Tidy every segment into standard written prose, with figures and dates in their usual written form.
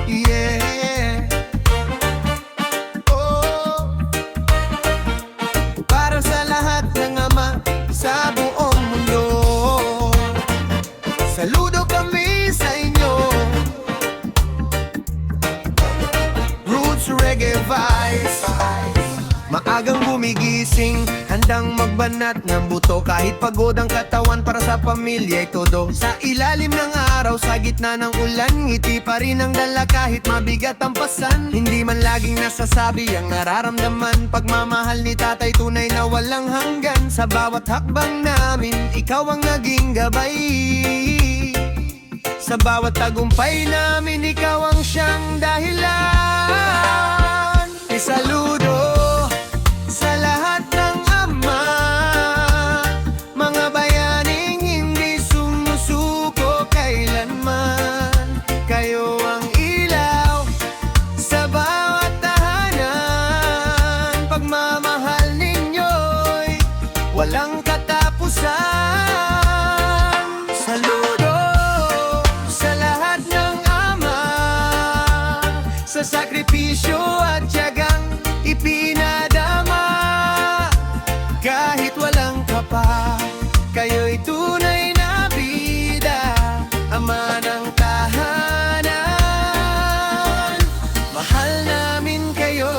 Yeah. Oh. Para sa lahat ng ama sa buong mundo, saludo kami sa inyo. Roots Reggae Vibes. Maagang gumigising, handang magbanat ng buto. Kahit pagod ang katawan para sa pamilya ay todo. Sa ilalim ng araw, sa gitna ng ulan, ngiti pa rin ang dala kahit mabigat ang pasan. Hindi man laging nasasabi ang nararamdaman. Pagmamahal ni tatay tunay na walang hanggan. Sa bawat hakbang namin, ikaw ang naging gabay. Sa bawat tagumpay namin, ikaw ang siyang dahilan. Isaludo sa lahat ng ama, mga bayaning hindi sumusuko kailanman. Kayo ang ilaw sa bawat tahanan. Pagmamahal ninyo'y walang katapusan. Saludo sa lahat ng ama, sa sakripisyo at tiyagang ipinadama. Kahit walang kapa, kayo'y tunay na bida, ama ng tahanan. Mahal namin kayo,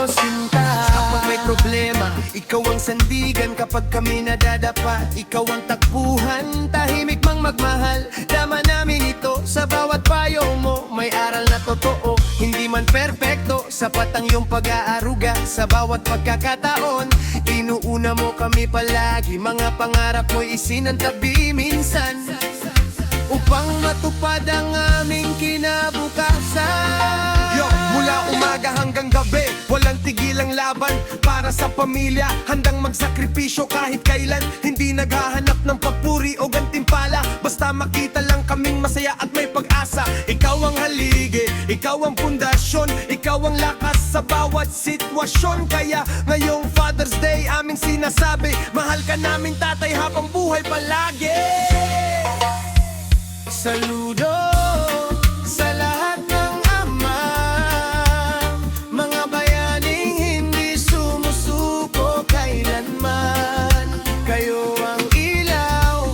sinta. Kapag may problema, ikaw ang sandigan. Kapag kami nadadapa, ikaw ang takbuhan. Tahimik mang magmahal, dama namin ito. Sa bawat payo mo, may aral na totoo. Hindi man perpekto, sapat ang iyong pag-aaruga. Sa bawat pagkakataon, inuuna mo kami palagi. Mga pangarap mo'y isinantabi minsan, upang matupad ang aming kinabukasan. Yo, mula umaga hanggang gabi, walang tigil ang laban para sa pamilya. Handang magsakripisyo kahit kailan. Hindi naghahanap ng papuri o gantimpala, basta makita lang kaming masaya at may pag-asa. Ikaw ang haligi, ikaw ang pundasyon, ikaw ang lakas sa bawat sitwasyon. Kaya ngayong Father's Day aming sinasabi, mahal ka namin tatay habang buhay palagi. Saludo sa lahat ng ama, mga bayaning hindi sumusuko kailanman. Kayo ang ilaw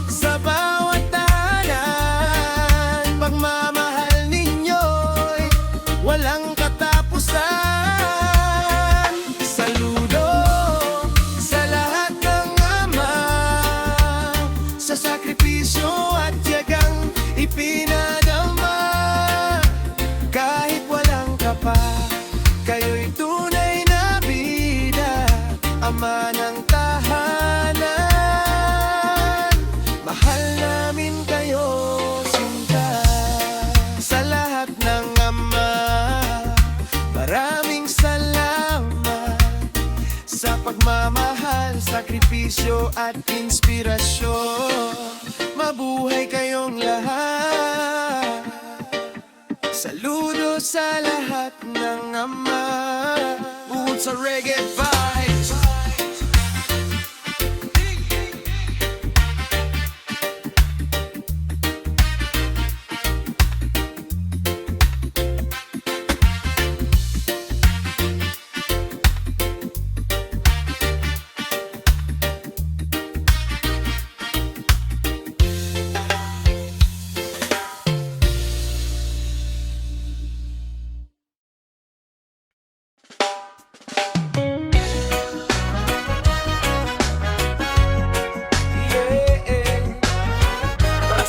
sa bawat tahanan. Pagmamahal ninyo'y walang katapusan. Saludo sa lahat ng ama, sa sakripisyo at tiyagang ipinadama. Kahit walang kapa, kayo'y tunay na bida, ama ng tahanan. Mahal namin kayo, sinta. Sa lahat ng ama, maraming salamat sa pagmamahal, sakripisyo at inspirasyon. Mabuhay kayong lahat. Saludo sa lahat ng ama. Bukod sa Reggae Vibes.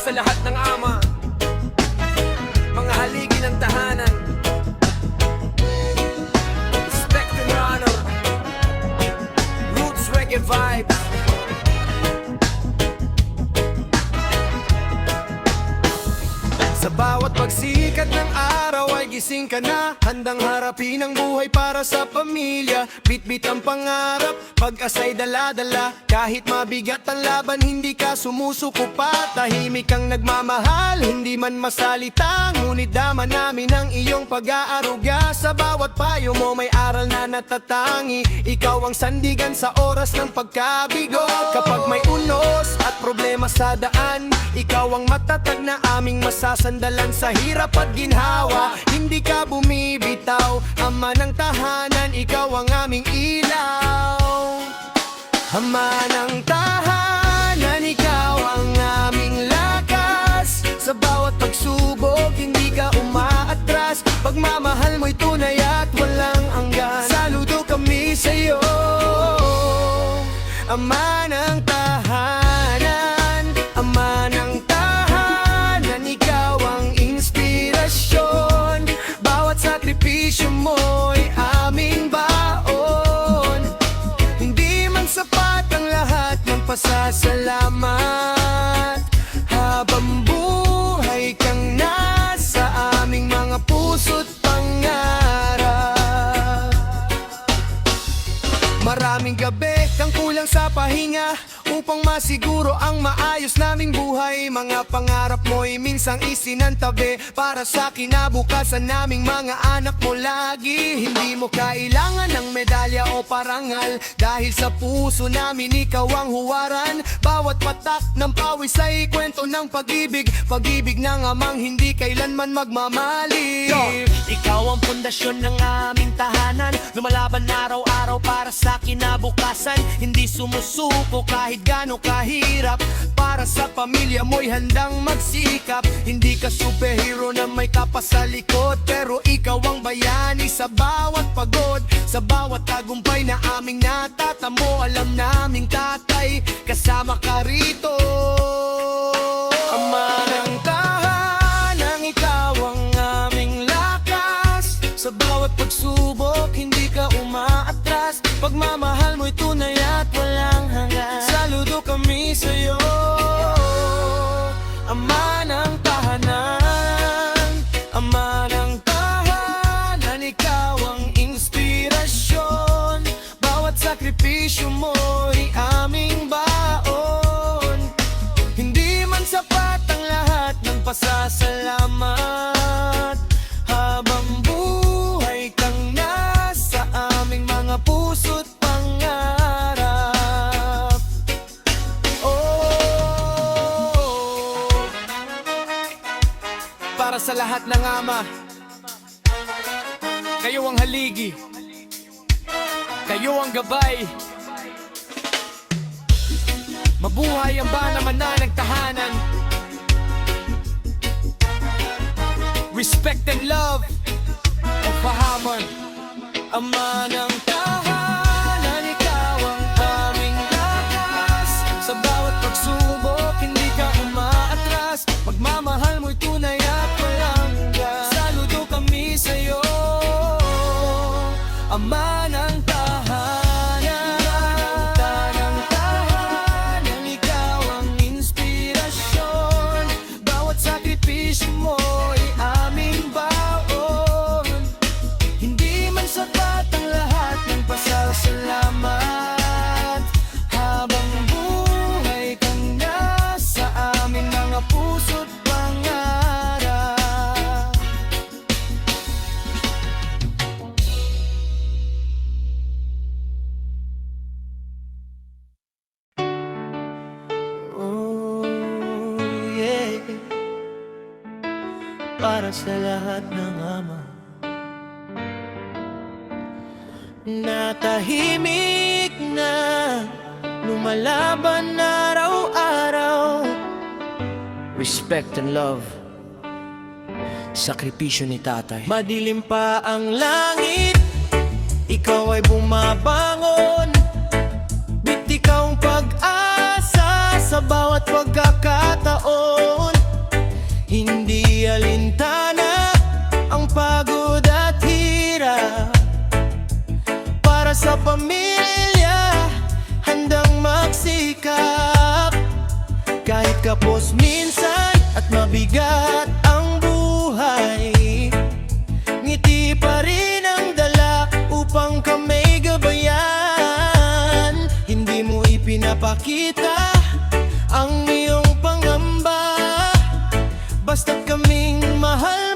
Sa lahat ng ama, mga haligi ng tahanan, respect and honor, Roots Reggae Vibes. Sa bawat pagsikat ng araw ay gising ka na, handang harapin ang buhay para sa pamilya. Bit-bit ang pangarap, pag-asa'y dala-dala. Kahit mabigat ang laban, hindi ka sumusuko pa. Tahimik kang nagmamahal, hindi man masalita. ngunit dama namin ang iyong pag-aaruga. Sa bawat payo mo may aral na natatangi. Ikaw ang sandigan sa oras ng pagkabigo. Kapag may unos at problema sa daan, ikaw ang matatag na aming masasandalan. Sa hirap at ginhawa, hindi ka bumibitaw. Ama ng tahanan, ikaw ang aming ilaw. Ama ng tahanan, ikaw ang aming lakas. Sa bawat pagsubok, hindi ka umaatras. Pagmamahal mo'y tunay at walang hanggan. Saludo kami sa'yo, Ama ng tahanan. Ama ng tahanan, ikaw ang inspirasyon. Bawat sakripisyo mo'y aming baon. Hindi man sapat ang lahat ng pasasalamat. Habang buhay kang nasa aming mga puso't pangarap. Maraming gabi kang kulang sa pahinga upang masiguro ang maayos naming buhay. Mga pangarap mo'y minsang isinantabi para sa kinabukasan naming mga anak mo lagi. Hindi mo kailangan ng medalya o parangal, dahil sa puso namin ikaw ang huwaran. Bawat patak ng pawis ay kwento ng pag-ibig, pag-ibig ng amang hindi kailanman magmamali. Ikaw ang pundasyon ng aming tahanan, lumalaban araw-araw para sa kinabukasan. Hindi sumusuko kahit gaano kahirap, para sa pamilya mo'y handang magsikap. Hindi ka superhero na may kapas sa likod, pero ikaw ang bayani sa bawat pagod. Sa bawat tagumpay na aming natatamo, alam naming tatay, kasama ka rito. Ama ng tahanan, ikaw ang aming lakas. Sa bawat pagsubok, hindi ka umaatras. Pagmamahal mo'y tunay at walang hanggan. Saludo kami sa'yo, Ama ng tahanan. Ama ng tahanan, ikaw ang inspirasyon. Bawat sakripisyo mo'y aming baon. Hindi man sapat ang lahat ng pasasalamat. Habang buhay kang nasa aming mga puso't pangarap. Para sa lahat ng ama, kayo ang haligi, kayo ang gabay. Mabuhay ang banamanan ng tahanan. Respect and love of Pahamon. Ama ng tahanan, ikaw ang aming lakas. Sa bawat pagsubok, hindi ka umaatras. Pagmamahal mo'y tunay at walang hanggan. Saludo kami sa'yo, Ama ng tahanan. Ng tahanan, ikaw ang inspirasyon. Bawat sakripisyo mo'y aming baon. Hindi man sapat ang lahat ng pasasalamat. Habang buhay kang nasa aming mga puso't pangarap. Oh, yeah. Para sa lahat ng ama na tahimik na lumalaban araw-araw. Respect and love, sakripisyo ni tatay. Madilim pa ang langit, ikaw ay bumabangon. Bit ikaw ang pag-asa sa bawat pagkakataon. Hindi alintana ang pagod at hirap. Para sa pamilya, handang magsikap. Kahit kapos minsan at mabigat ang buhay, ngiti pa rin ang dala upang kami gabayan. Hindi mo ipinapakita ang iyong pangamba, basta't kaming mahal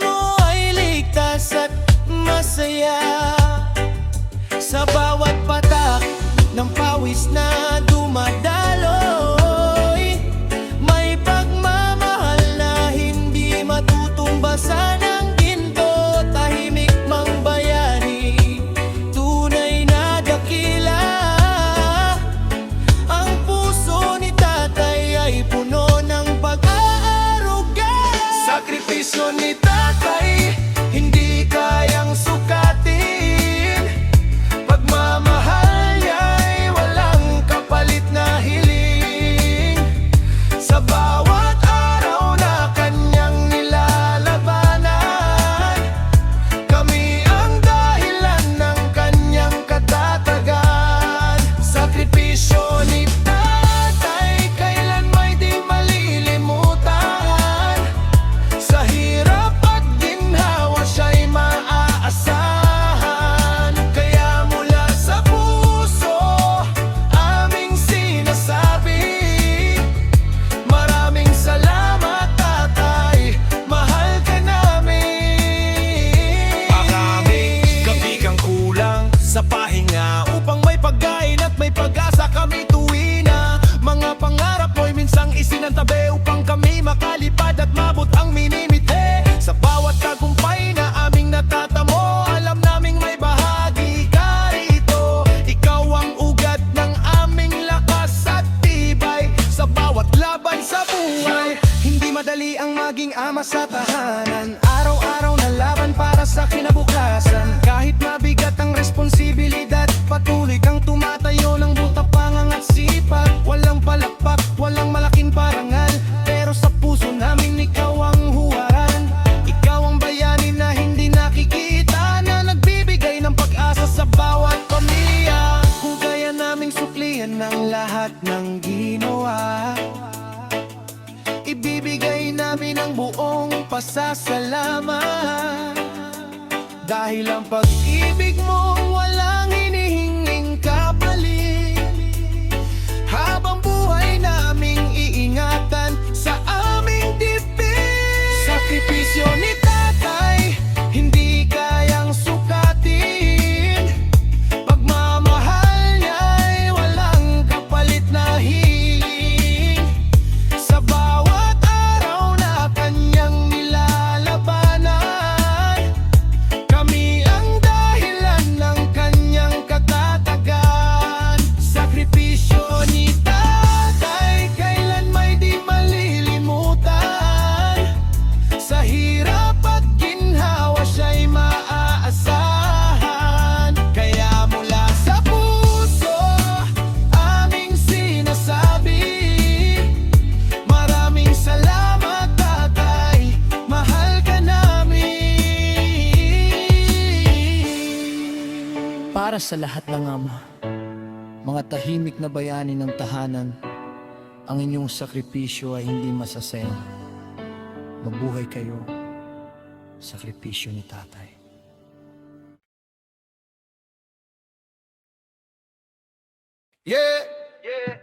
Sakripisyo ni tatay, hindi kayang sukatin. Pagmamahal niya'y walang kapalit na hiling. Sa bawat araw na kanyang nilalabanan, kami ang dahilan ng kanyang katatagan. Sakripisyo ni tatay, kailan may di malilimutan. Sa hirap at ginhawa siya'y maaasahan. Kaya mula sa puso aming sinasabi, maraming salamat tatay, mahal ka namin. Maraming gabi kang kulang sa pahinga upang may pagkain at may pag-asa kami tuwi na. Mga pangarap mo'y minsang isinantabi upang kami makalipad at mabot ang minimite. Sa bawat tagumpay na aming natatamo, alam naming may bahagi ka rito. Ikaw ang ugat ng aming lakas at tibay sa bawat laban sa buhay. Hindi madali ang maging ama sa tahanan, araw-araw na laban para sa kinabukasan. Kahit mabigat ang responsibilidad, patuloy kang tumatayo ng butapangang at sipag. Walang palakpak, walang malaking parangal, pero sa puso namin ikaw ang huwaran. Ikaw ang bayani na hindi nakikita, na nagbibigay ng pag-asa sa bawat pamilya. Kung kaya naming suklihan ng lahat ng ginawa, ibibigay namin ang buong pasasalamat. Dahil ang pag-ibig mo walang hinihinging kapalit, habang buhay naming iingatan sa aming dibdib. Sakripisyo ni tatay, hindi kayang sukatin. Pagmamahal niya'y walang kapalit na hiling. Sa bawat araw na kanyang nilalabanan, kami ang dahilan ng kanyang katatagan. Sakripisyo ni tatay, kailan may di malilimutan. Sa hirap at ginhawa siya'y maaasahan. Kaya mula sa puso aming sinasabi, maraming salamat tatay, mahal ka namin. Para sa lahat ng ama, mga tahimik na bayani ng tahanan, ang inyong sakripisyo ay hindi masasayang. Mabuhay kayo, sakripisyo ni tatay. Yeah, yeah.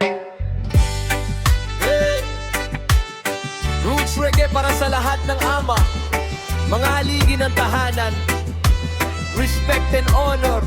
Roots reggae para sa lahat ng ama, mga haligi ng tahanan. Respect and honor,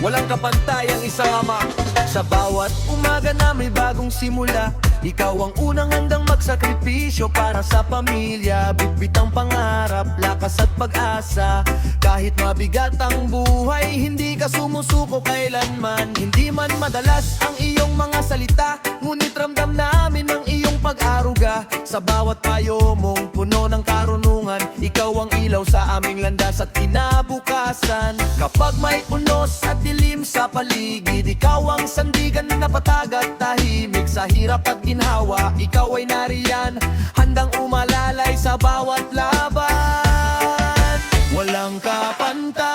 walang kapantay ang isang ama. Sa bawat umaga na may bagong simula, ikaw ang unang handang magsakripisyo para sa pamilya. Bitbit ang pangarap, lakas at pag-asa. Kahit mabigat ang buhay, hindi ka sumusuko kailanman. Hindi man madalas ang iyong mga salita, ngunit ramdam namin ang iyong pag-aruga. Sa bawat payo mong puno ng karunungan, ikaw ang ilaw sa aming landas at kinabukasan. Kapag may unos at dilim sa paligid, ikaw ang sandigan na patag at tahimik. Sa hirap at ginhawa, ikaw ay nariyan, handang umalalay sa bawat laban. Walang kapantay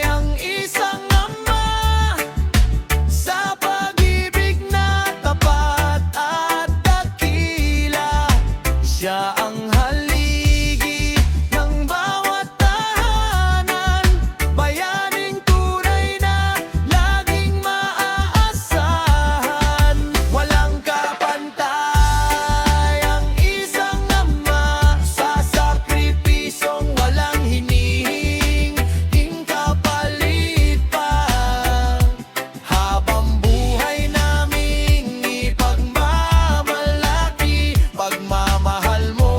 ang isang ama, sa pag-ibig na tapat at dakila. Siya ang haligi ng bawat tahanan, bayaning tunay na laging maaasahan. Walang kapantay ang isang ama, sa sakripisyong walang hinihinging kapalit pa. Habang buhay naming ipagmamalaki, pagmamahal mo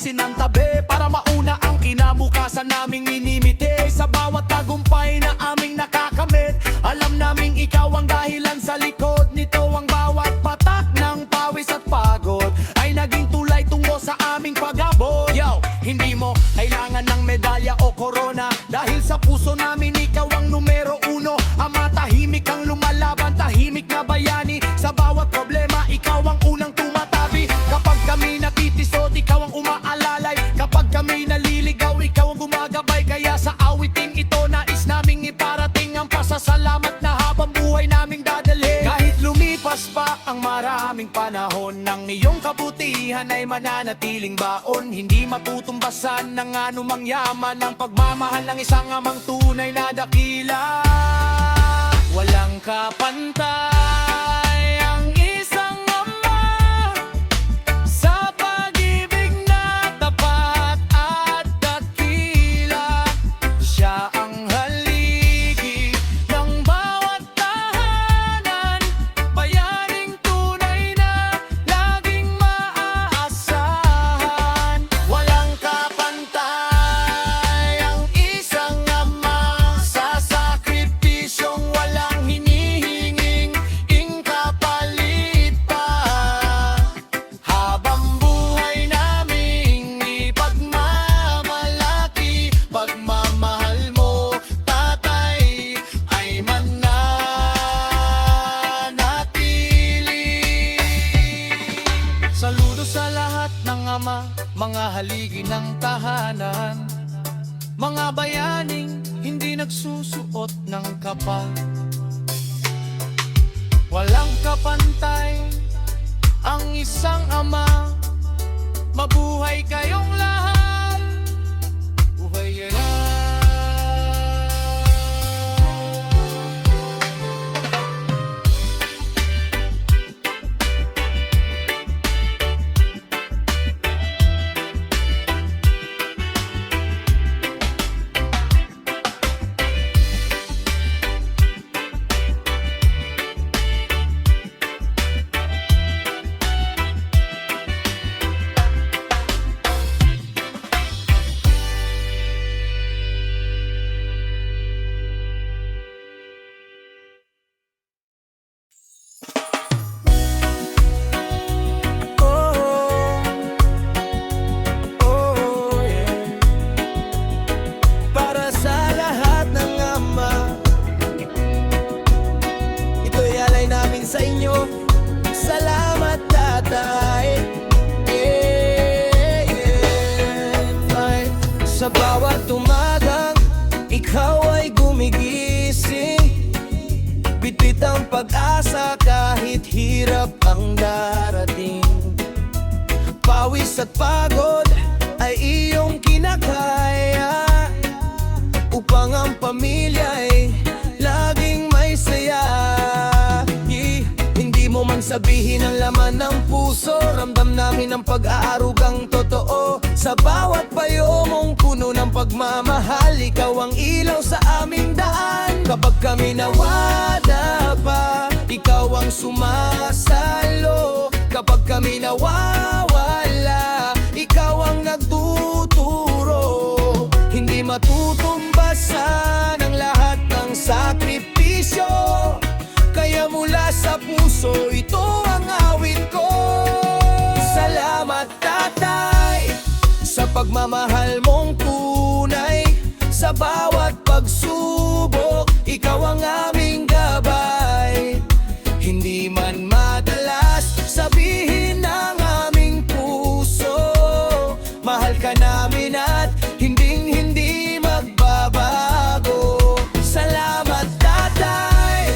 isinantabi para mauna ang kinabukasan naming minimiti. Sa bawat tagumpay na aming nakakamit, alam naming ikaw ang dahilan sa likod nito. Ang bawat patak ng pawis at pagod ay naging tulay tungo sa aming pag-abot. Yo, hindi mo kailangan ng medalya o korona, dahil sa puso namin ikaw ang numero uno. Ama, tahimik ang lumalaban, tahimik na bayani. Sa bawat problema, ikaw ang unang tumatabi. Kapag kami natitisod, ikaw ang umaalalay. Kapag kami naliligaw, ikaw ang gumagabay. Kaya sa awiting ito, nais naming iparating ang pasasalamat na habang buhay naming dadalhin. Kahit lumipas pa ang maraming panahon, ng iyong kabutihan ay mananatiling baon. Hindi matutumbasan ng anumang yaman, ang pagmamahal ng isang amang tunay na dakila. Walang kapantay ang isang ama sa pag-ibig na tapat at dakila. Siya ang haligi ng bawat tahanan, bayaning tunay na laging maaasahan. Walang kapantay ang isang ama sa sakripisyong walang hinihinging kapalit pa. Habang buhay naming ipagmamalaki, pagmamahal mo, tatay, ay mananatili. Saludo sa lahat ng ama, mga haligi ng tahanan, mga bayaning hindi nagsusuot ng kapal. Walang kapantay ang isang ama, mabuhay kayong lahat. Buhay na. Para sa lahat ng ama, ito'y alay namin sa inyo. Salamat, tatay. Ay, sa bawat umagang ikaw ay gumigising, bitbit ang pag-asa kahit hirap ang darating. Pawis at pagod ay iyong kinakaya, upang ang pamilya ay laging may saya. Hindi mo man sabihin ang laman ng puso, ramdam namin ang pag-aarugang totoo. Sa bawat payo mong puno ng pagmamahal, ikaw ang ilaw sa aming daan. Kapag kami nawada pa, ikaw ang sumasalo. Kapag kami nawawala, ikaw ang nagtuturo. Hindi matutumbasan ang lahat ng sakripisyo, kaya mula sa puso ito ang awit ko. Salamat, tatay, sa pagmamahal mong tunay. Sa bawat pagsubok, ikaw ang aming gabay. Hindi man madalas sabihin ng aming puso, mahal ka namin at hinding-hindi magbabago. Salamat, tatay,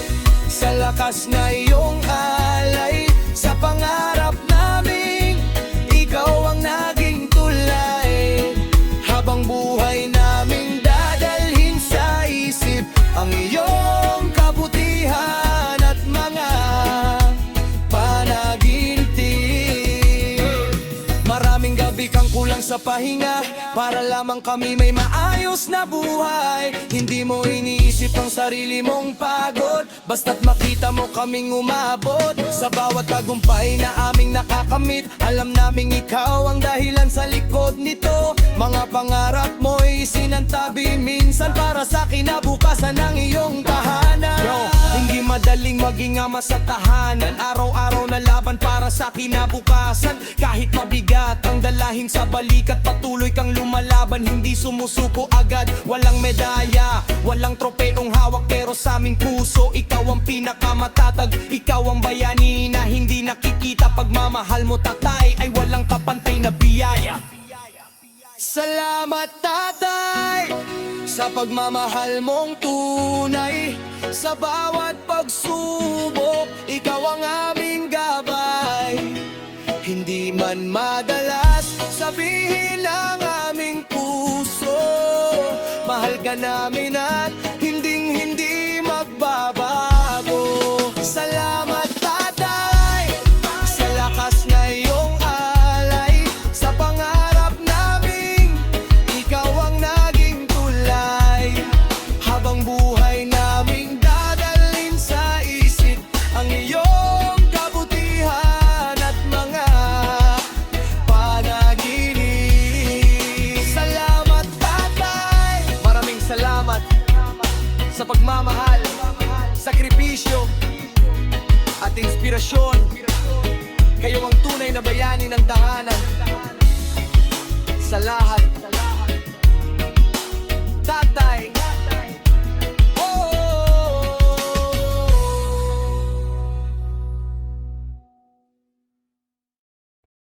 sa lakas na iyong alay. Sa pangarap naming ikaw ang naging tulay. Habang buhay naming dadalhin sa isip ang iyong Marami kang kulang sa pahinga para lamang kami may maayos na buhay. Hindi mo iniisip ang sarili mong pagod, basta't makita mo kaming umabot. Sa bawat tagumpay na aming nakakamit, alam naming ikaw ang dahilan sa likod nito. Mga pangarap mo'y sinantabi minsan para sa kinabukasan ng iyong tahanan. Hindi madaling maging ama sa tahanan, araw-araw na laban para sa kinabukasan. Kahit mabigat ang dalahin sa balikat, patuloy kang lumalaban, hindi sumusuko agad. Walang medalya, walang tropeong hawak, pero sa aming puso ikaw ang pinakamatatag. Ikaw ang bayani na hindi nakikita, pagmamahal mo tatay ay walang kapantay na biyaya. Salamat tatay sa pagmamahal mong tunay. Sa bawat pagsubok, ikaw ang aming gabay. Hindi man madalas sabihin ang aming puso, mahal ka namin at hinding-hindi magbabago. Salamat tatay sa lakas na iyong alay. Sa pangarap naming ikaw ang naging tulay. Habang buhay naming dadalhin sa isip ang iyong kabutihan at mga panaginip. Salamat tatay, maraming salamat sa pagmamahal, sakripisyo at inspirasyon. Kayo ang tunay na bayani ng tahanan. Sa lahat, tatay